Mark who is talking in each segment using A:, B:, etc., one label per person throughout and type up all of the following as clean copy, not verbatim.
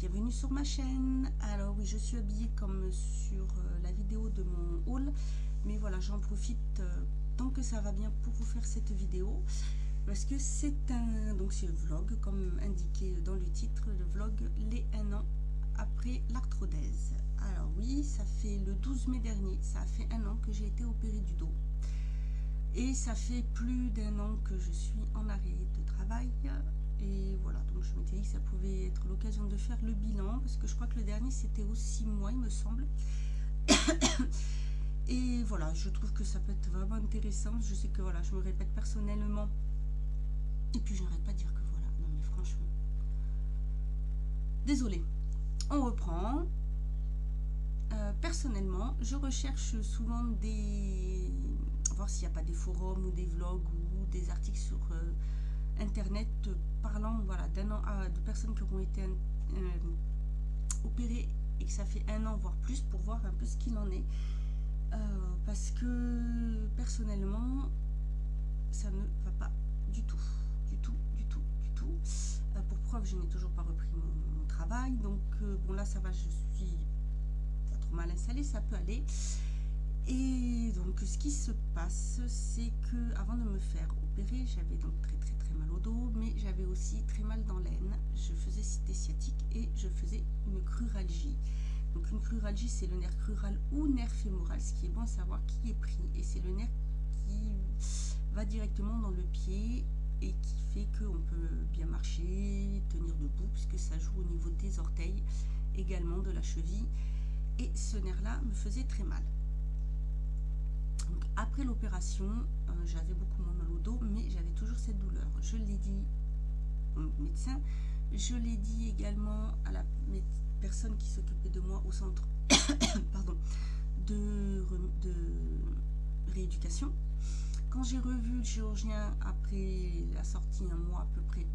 A: bienvenue sur ma chaîne. Alors oui, je suis habillée comme sur la vidéo de mon haul, mais voilà, j'en profite tant que ça va bien pour vous faire cette vidéo, parce que c'est c'est le vlog, comme indiqué dans le titre, le vlog les 1 an après l'arthrodèse. Alors oui, ça fait le 12 mai dernier, ça a fait 1 an que j'ai été opérée du dos. Et ça fait plus d'1 an que je suis en arrêt de travail. Et voilà, donc je m'étais dit que ça pouvait être l'occasion de faire le bilan, parce que je crois que le dernier c'était aux 6 mois, il me semble. Et voilà, je trouve que ça peut être vraiment intéressant. Je sais que voilà, je me répète personnellement. Et puis je n'arrête pas de dire que voilà, non mais franchement. Désolée. On reprend. Personnellement, je recherche souvent voir s'il n'y a pas des forums ou des vlogs ou des articles sur internet parlant voilà, de personnes qui auront été opérées et que ça fait 1 an voire plus, pour voir un peu ce qu'il en est, parce que personnellement ça ne va pas du tout. Pour preuve, je n'ai toujours pas repris mon travail, donc bon là ça va, je suis pas trop mal installée, ça peut aller. Et donc ce qui se passe, c'est que avant de me faire opérer, j'avais donc très mal au dos, mais j'avais aussi très mal dans l'aine. Je faisais des sciatiques et je faisais une cruralgie. Donc une cruralgie, c'est le nerf crural ou nerf fémoral, ce qui est bon à savoir qui est pris, et c'est le nerf qui va directement dans le pied et qui fait qu'on peut bien marcher, tenir debout, puisque ça joue au niveau des orteils, également de la cheville, et ce nerf là me faisait très mal. Donc après l'opération, j'avais beaucoup moins mal au dos, mais j'avais toujours cette douleur. Je l'ai dit au médecin, je l'ai dit également à la personne qui s'occupait de moi au centre pardon, de rééducation. Quand j'ai revu le chirurgien après la sortie, 1 mois à peu près,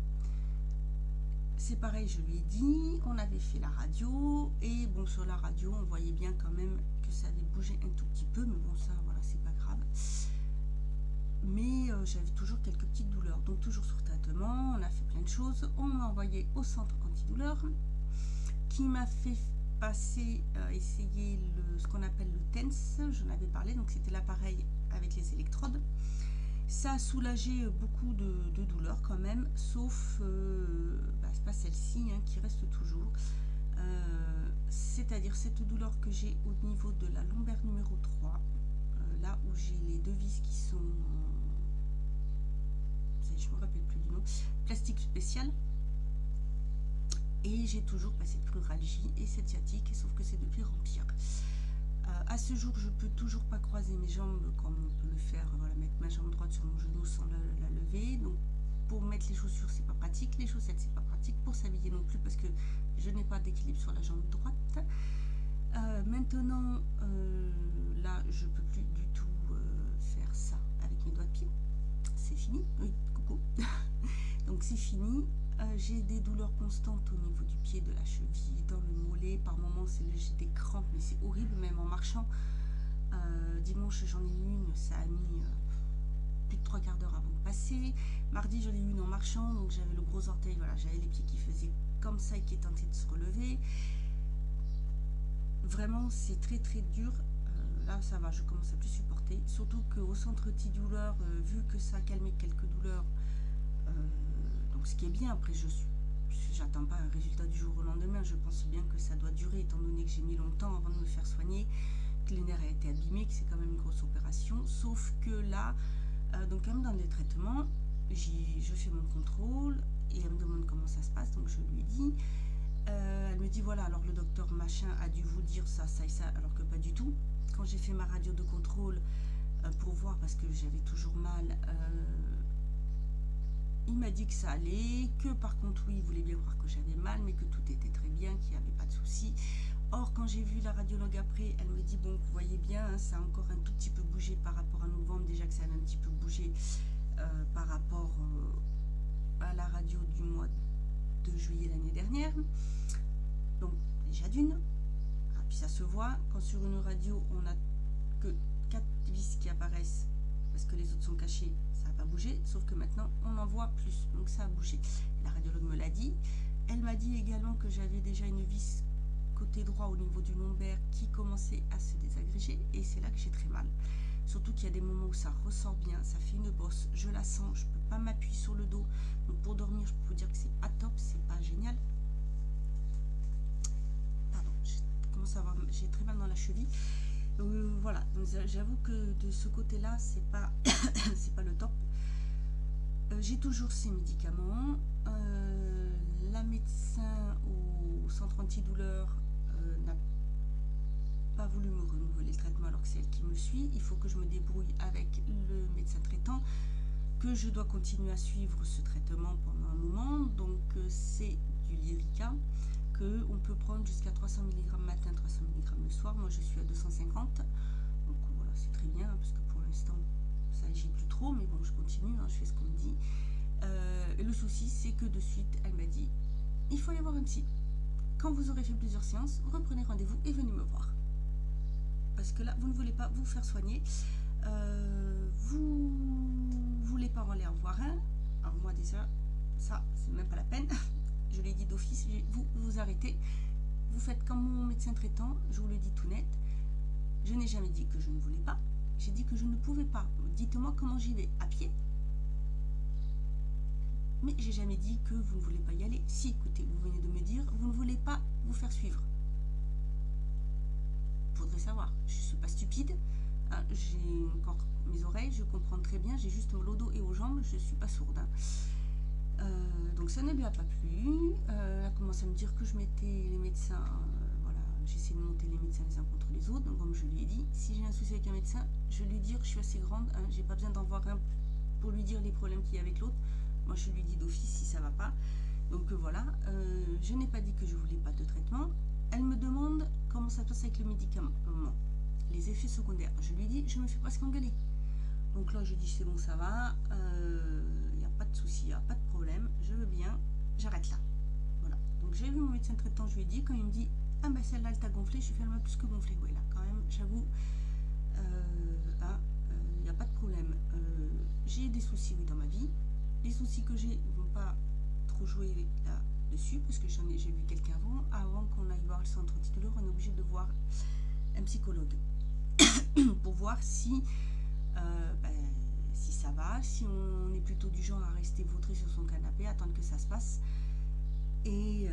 A: c'est pareil, je lui ai dit, on avait fait la radio, et bon, sur la radio, on voyait bien quand même que ça avait bougé un tout petit peu, mais bon, ça, voilà, c'est pas grave. Mais j'avais toujours quelques petites douleurs, donc toujours sur traitement, on a fait plein de choses. On m'a envoyé au centre antidouleur, qui m'a fait passer, essayer ce qu'on appelle le TENS, j'en avais parlé, donc c'était l'appareil avec les électrodes. Ça a soulagé beaucoup de douleurs quand même, sauf c'est pas celle-ci qui reste toujours, c'est-à-dire cette douleur que j'ai au niveau de la lombaire numéro 3, là où j'ai les 2 vis qui sont, je me rappelle plus du nom, plastique spécial, et j'ai toujours cette cruralgie et cette sciatique, sauf que c'est de pire en pire. À ce jour, je peux toujours pas croiser mes jambes comme on peut le faire, voilà, mettre ma jambe droite sur mon genou sans la lever. Donc pour mettre les chaussures, c'est pas pratique, les chaussettes, c'est pas pratique, pour s'habiller non plus, parce que je n'ai pas d'équilibre sur la jambe droite. Maintenant, là, je peux plus du tout faire ça avec mes doigts de pied. C'est fini. Oui, coucou. Donc c'est fini. J'ai des douleurs constantes au niveau du pied, de la cheville, dans le mollet. Par moments, j'ai des crampes, mais c'est horrible, même en marchant. Dimanche, j'en ai eu une, ça a mis plus de 3/4 d'heure avant de passer. Mardi, j'en ai eu une en marchant, donc j'avais le gros orteil, voilà, j'avais les pieds qui faisaient comme ça et qui tentaient de se relever. Vraiment, c'est très dur. Là, ça va, je commence à plus supporter. Surtout qu'au centre antidouleur, vu que ça a calmé quelques douleurs, donc ce qui est bien, après j'attends pas un résultat du jour au lendemain, je pense bien que ça doit durer, étant donné que j'ai mis longtemps avant de me faire soigner, que les nerfs a été abîmés, que c'est quand même une grosse opération. Sauf que là, donc quand même dans les traitements, je fais mon contrôle et elle me demande comment ça se passe, donc je lui ai dit, elle me dit voilà, alors le docteur machin a dû vous dire ça et ça, alors que pas du tout. Quand j'ai fait ma radio de contrôle pour voir, parce que j'avais toujours mal, il m'a dit que ça allait, que par contre oui, il voulait bien croire que j'avais mal, mais que tout était très bien, qu'il n'y avait pas de souci. Or, quand j'ai vu la radiologue après, elle me dit bon, vous voyez bien, ça a encore un tout petit peu bougé par rapport à novembre, déjà que ça a un petit peu bougé par rapport à la radio du mois de juillet l'année dernière. Donc déjà d'une, puis ça se voit, quand sur une radio on n'a que 4 vis qui apparaissent, parce que les autres sont cachés, ça n'a pas bougé, sauf que maintenant on en voit plus, donc ça a bougé. La radiologue me l'a dit, Elle m'a dit également que j'avais déjà une vis côté droit au niveau du lombaire qui commençait à se désagréger et c'est là que j'ai très mal. Surtout qu'il y a des moments où ça ressort bien, ça fait une bosse, je la sens, je peux pas m'appuyer sur le dos. Donc pour dormir, je peux vous dire que c'est pas top, c'est pas génial. Pardon, j'ai très mal dans la cheville. Voilà, j'avoue que de ce côté-là, c'est pas, c'est pas le top. J'ai toujours ces médicaments. La médecin au centre antidouleur n'a pas voulu me renouveler le traitement alors que c'est elle qui me suit. Il faut que je me débrouille avec le médecin traitant, que je dois continuer à suivre ce traitement pendant un moment. Donc c'est du Lyrica qu'on peut prendre jusqu'à 300 mg matin, 300 mg le soir. Moi je suis à 250. Donc voilà, c'est très bien parce que pour l'instant ça agit plus trop, mais bon je continue, hein, je fais ce qu'on me dit. Le souci c'est que de suite elle m'a dit il faut aller voir un psy. Quand vous aurez fait plusieurs séances, reprenez rendez-vous et venez me voir. Parce que là, vous ne voulez pas vous faire soigner. Vous voulez pas aller en voir un. Alors moi déjà, ça, c'est même pas la peine. Je l'ai dit d'office, vous arrêtez. Vous faites comme mon médecin traitant, je vous le dis tout net. Je n'ai jamais dit que je ne voulais pas. J'ai dit que je ne pouvais pas. Dites-moi comment j'y vais. À pied? Mais j'ai jamais dit que vous ne voulez pas y aller. Si, écoutez, vous venez de me dire, vous ne voulez pas vous faire suivre. Faudrait savoir, je suis pas stupide, hein, j'ai encore mes oreilles, je comprends très bien, j'ai juste mal au dos et aux jambes, je suis pas sourde. Hein. Donc ça ne lui a pas plu, elle a commencé à me dire que je mettais les médecins, voilà, j'essaie de monter les médecins les uns contre les autres. Donc comme je lui ai dit, si j'ai un souci avec un médecin, je vais lui dire que je suis assez grande, hein, j'ai pas besoin d'en voir un pour lui dire les problèmes qu'il y a avec l'autre. Moi je lui dis d'office si ça va pas. Donc voilà, je n'ai pas dit que je voulais pas de traitement. Elle me demande comment ça se passe avec le médicament, les effets secondaires. Je lui dis, je me fais presque engueuler. Donc là, je dis, c'est bon, ça va, il n'y a pas de souci, il n'y a pas de problème, je veux bien, j'arrête là. Voilà. Donc j'ai vu mon médecin traitant, je lui ai dit, quand il me dit, ah ben celle-là, elle t'a gonflé, je lui fais, elle m'a plus que gonflé. Ouais, là, quand même, j'avoue, il n'y a pas de problème. J'ai des soucis, oui, dans ma vie. Les soucis que j'ai ne vont pas trop jouer là-dessus, parce que j'ai vu quelqu'un avant qu'on aille voir le centre antidouleur, on est obligé de voir un psychologue pour voir si si ça va, si on est plutôt du genre à rester vautré sur son canapé, attendre que ça se passe et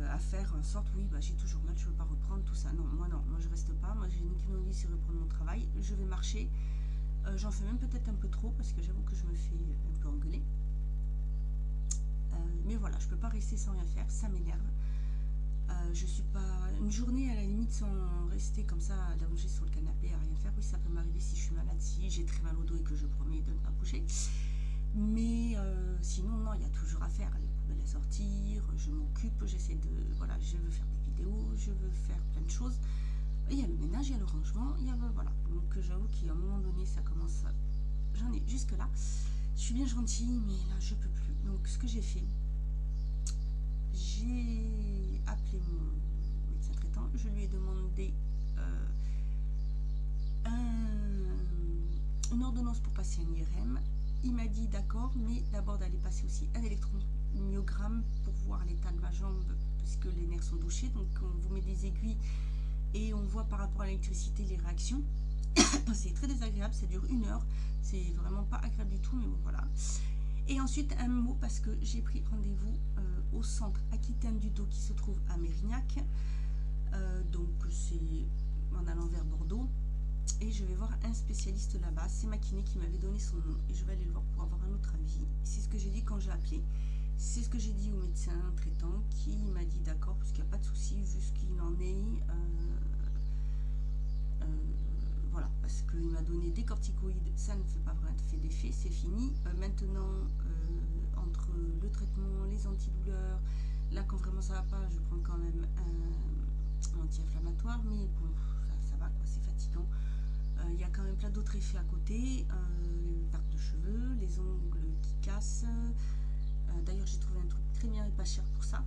A: à faire en sorte, oui, j'ai toujours mal, je veux pas reprendre tout ça. Non, moi je reste pas, moi j'ai une envie, c'est reprendre mon travail, je vais marcher, j'en fais même peut-être un peu trop parce que j'avoue que je me fais un peu engueuler. Mais voilà, je peux pas rester sans rien faire, ça m'énerve. Je suis pas une journée à la limite sans rester comme ça allongée sur le canapé à rien faire. Oui, ça peut m'arriver si je suis malade, si j'ai très mal au dos et que je promets de ne pas bouger. Mais sinon, non, il y a toujours à faire. Les poubelles à sortir, je m'occupe, j'essaie de... Voilà, je veux faire des vidéos, je veux faire plein de choses. Et il y a le ménage, il y a le rangement, il y a... Voilà. Donc j'avoue qu'à un moment donné, ça commence... J'en ai jusque là. Je suis bien gentille, mais là, je peux plus. Donc ce que j'ai fait... J'ai appelé mon médecin traitant, je lui ai demandé une ordonnance pour passer un IRM. Il m'a dit d'accord, mais d'abord d'aller passer aussi un électromyogramme pour voir l'état de ma jambe, puisque les nerfs sont douchés. Donc on vous met des aiguilles et on voit par rapport à l'électricité les réactions. C'est très désagréable, ça dure 1 heure, c'est vraiment pas agréable du tout, mais bon voilà. Et ensuite un mot parce que j'ai pris rendez-vous au centre Aquitaine du dos qui se trouve à Mérignac. Donc c'est en allant vers Bordeaux. Et je vais voir un spécialiste là-bas. C'est ma kiné qui m'avait donné son nom. Et je vais aller le voir pour avoir un autre avis. C'est ce que j'ai dit quand j'ai appelé. C'est ce que j'ai dit au médecin traitant qui m'a dit d'accord, parce qu'il n'y a pas de souci, vu ce qu'il en est. Voilà, parce qu'il m'a donné des corticoïdes, ça ne fait pas vraiment d'effet, c'est fini. Maintenant, entre le traitement, les antidouleurs, là quand vraiment ça va pas, je prends quand même un anti-inflammatoire, mais bon, ça va quoi, c'est fatigant. Il y a quand même plein d'autres effets à côté, perte de cheveux, les ongles qui cassent. D'ailleurs, j'ai trouvé un truc très bien et pas cher pour ça.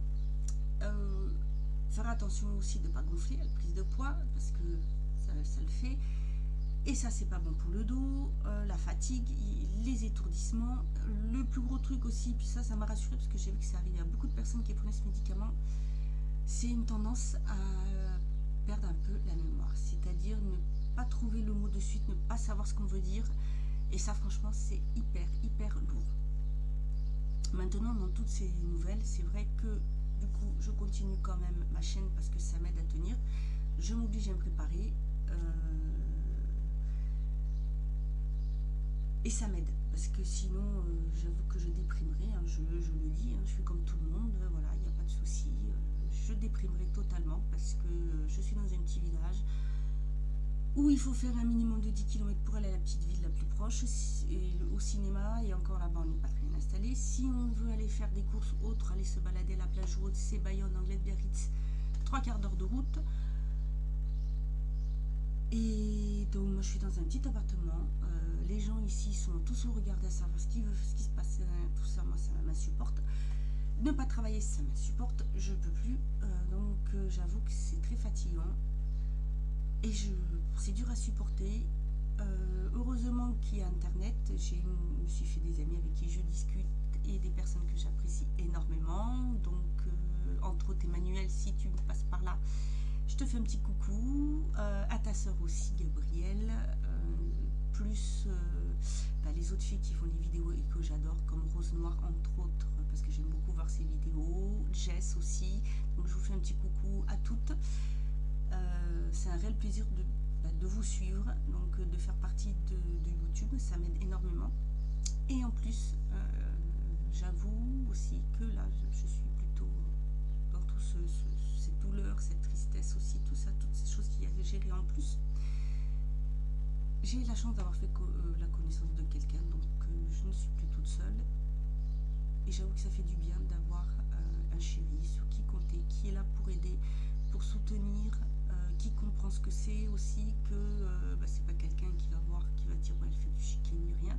A: Faire attention aussi de ne pas gonfler à la prise de poids, parce que ça le fait. Et ça, c'est pas bon pour le dos, la fatigue, les étourdissements. Le plus gros truc aussi, puis ça m'a rassurée parce que j'ai vu que ça arrivait à beaucoup de personnes qui prenaient ce médicament, c'est une tendance à perdre un peu la mémoire. C'est-à-dire ne pas trouver le mot de suite, ne pas savoir ce qu'on veut dire. Et ça, franchement, c'est hyper lourd. Maintenant, dans toutes ces nouvelles, c'est vrai que du coup, je continue quand même ma chaîne parce que ça m'aide à tenir. Je m'oblige à me préparer. Et ça m'aide, parce que sinon, j'avoue que je déprimerai, hein, je le dis, hein, je suis comme tout le monde, voilà, il n'y a pas de souci. Je déprimerai totalement, parce que je suis dans un petit village où il faut faire un minimum de 10 km pour aller à la petite ville la plus proche, et au cinéma, et encore là-bas, on n'est pas très bien installé. Si on veut aller faire des courses autres, aller se balader à la plage haute, c'est Bayonne, Anglette, Biarritz, 3/4 d'heure de route. Et donc moi je suis dans un petit appartement, les gens ici sont tous au regard à savoir ce qui se passe, tout ça, moi ça m'insupporte. Ne pas travailler, ça m'insupporte, je peux plus, donc j'avoue que c'est très fatigant et c'est dur à supporter. Heureusement qu'il y a internet, je me suis fait des amis avec qui je discute et des personnes que j'apprécie énormément, donc entre autres Emmanuel, si tu passes par là, je te fais un petit coucou, à ta soeur aussi Gabrielle, plus les autres filles qui font des vidéos et que j'adore, comme Rose Noire entre autres, parce que j'aime beaucoup voir ses vidéos, Jess aussi, donc je vous fais un petit coucou à toutes. C'est un réel plaisir de vous suivre, donc de faire partie de YouTube, ça m'aide énormément. Et en plus, j'avoue aussi que là, je suis plutôt dans tout cette douleur, cette tristesse aussi, tout ça, toutes ces choses qu'il y a à gérer en plus. J'ai la chance d'avoir fait la connaissance de quelqu'un, donc je ne suis plus toute seule. Et j'avoue que ça fait du bien d'avoir un chéri sur qui compter, qui est là pour aider, pour soutenir, qui comprend ce que c'est aussi, que c'est pas quelqu'un qui va voir, qui va dire elle fait du chicken ni rien,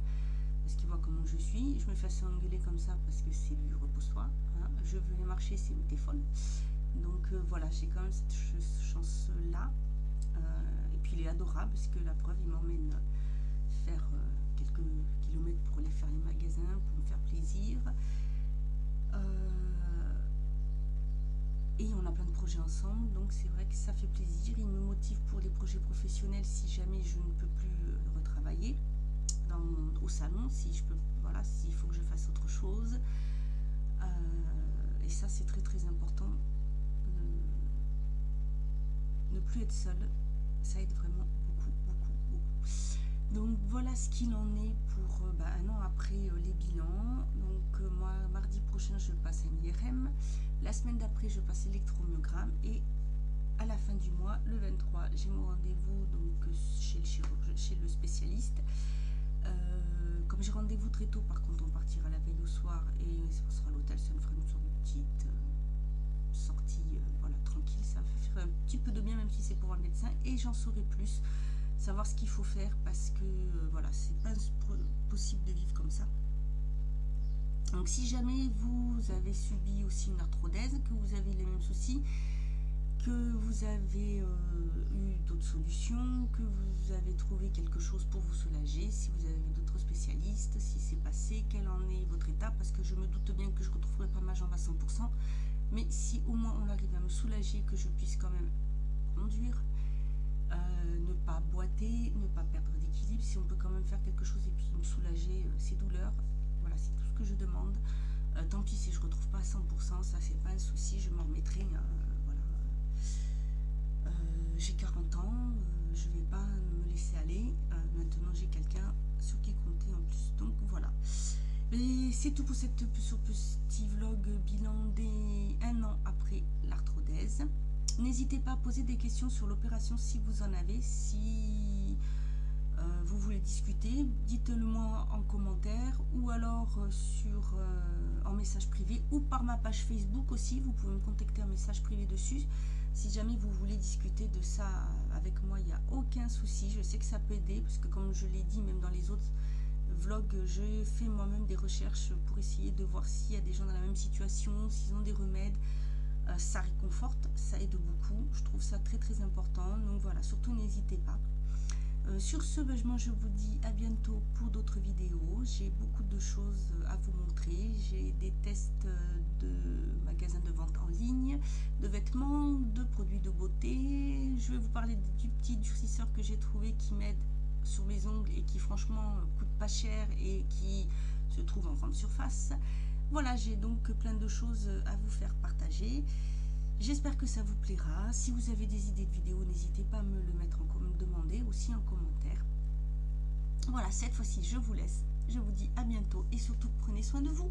A: parce qu'il voit comment je suis. Je me fais assez engueuler comme ça parce que c'est du repose-toi, hein. Je veux aller marcher, c'est t'es folle. Donc voilà, j'ai quand même cette chance-là. Et puis il est adorable parce que la preuve, il m'emmène faire quelques kilomètres pour aller faire les magasins, pour me faire plaisir. Et on a plein de projets ensemble, donc c'est vrai que ça fait plaisir. Il me motive pour les projets professionnels si jamais je ne peux plus retravailler au salon, si je peux, voilà, s'il faut que je fasse autre chose. Et ça, c'est très important. Ne plus être seul, ça aide vraiment beaucoup. Donc voilà ce qu'il en est pour un an après les bilans. Donc moi, mardi prochain, je passe un IRM. La semaine d'après, je passe l'électromyogramme. Et à la fin du mois, le 23, j'ai mon rendez-vous donc chez le spécialiste. Comme j'ai rendez-vous très tôt, par contre, on partira la veille au soir et on sera à l'hôtel. Ça nous fera une sorte de petite sortie, voilà, tranquille. Ça va faire un petit peu de bien, même si c'est pour voir le médecin. Et j'en saurai plus, savoir ce qu'il faut faire, parce que voilà, c'est pas possible de vivre comme ça. Donc si jamais vous avez subi aussi une arthrodèse, que vous avez les mêmes soucis, que vous avez eu d'autres solutions, que vous avez trouvé quelque chose pour vous soulager, si vous avez d'autres spécialistes, si c'est passé, quel en est votre état, parce que je me doute bien que je ne retrouverai pas ma jambe à 100%, mais si au moins on arrive à me soulager, que je puisse quand même conduire, ne pas boiter, ne pas perdre d'équilibre, si on peut quand même faire quelque chose et puis me soulager ces douleurs, voilà, c'est tout ce que je demande. Tant pis si je ne retrouve pas à 100%, ça c'est pas un souci, je m'en remettrai, voilà. J'ai 40 ans, je vais pas me laisser aller, maintenant j'ai quelqu'un sur qui compter en plus, donc voilà. Et c'est tout pour ce petit vlog bilan des 1 an après l'arthrodèse. N'hésitez pas à poser des questions sur l'opération si vous en avez, si vous voulez discuter, dites-le moi en commentaire ou alors en message privé ou par ma page Facebook aussi, vous pouvez me contacter en message privé dessus. Si jamais vous voulez discuter de ça avec moi, il n'y a aucun souci, je sais que ça peut aider, parce que comme je l'ai dit, même dans les autres vlogs, je fais moi-même des recherches pour essayer de voir s'il y a des gens dans la même situation, s'ils ont des remèdes. Ça réconforte, ça aide beaucoup, je trouve ça très important, donc voilà, surtout n'hésitez pas. Sur ce, je vous dis à bientôt pour d'autres vidéos. J'ai beaucoup de choses à vous montrer. J'ai des tests de magasins de vente en ligne, de vêtements, de produits de beauté. Je vais vous parler du petit durcisseur que j'ai trouvé qui m'aide sur mes ongles et qui franchement coûte pas cher et qui se trouve en grande surface. Voilà, j'ai donc plein de choses à vous faire partager. J'espère que ça vous plaira. Si vous avez des idées de vidéos, n'hésitez pas à me le mettre demander aussi en commentaire. Voilà, cette fois-ci, je vous laisse. Je vous dis à bientôt et surtout, prenez soin de vous.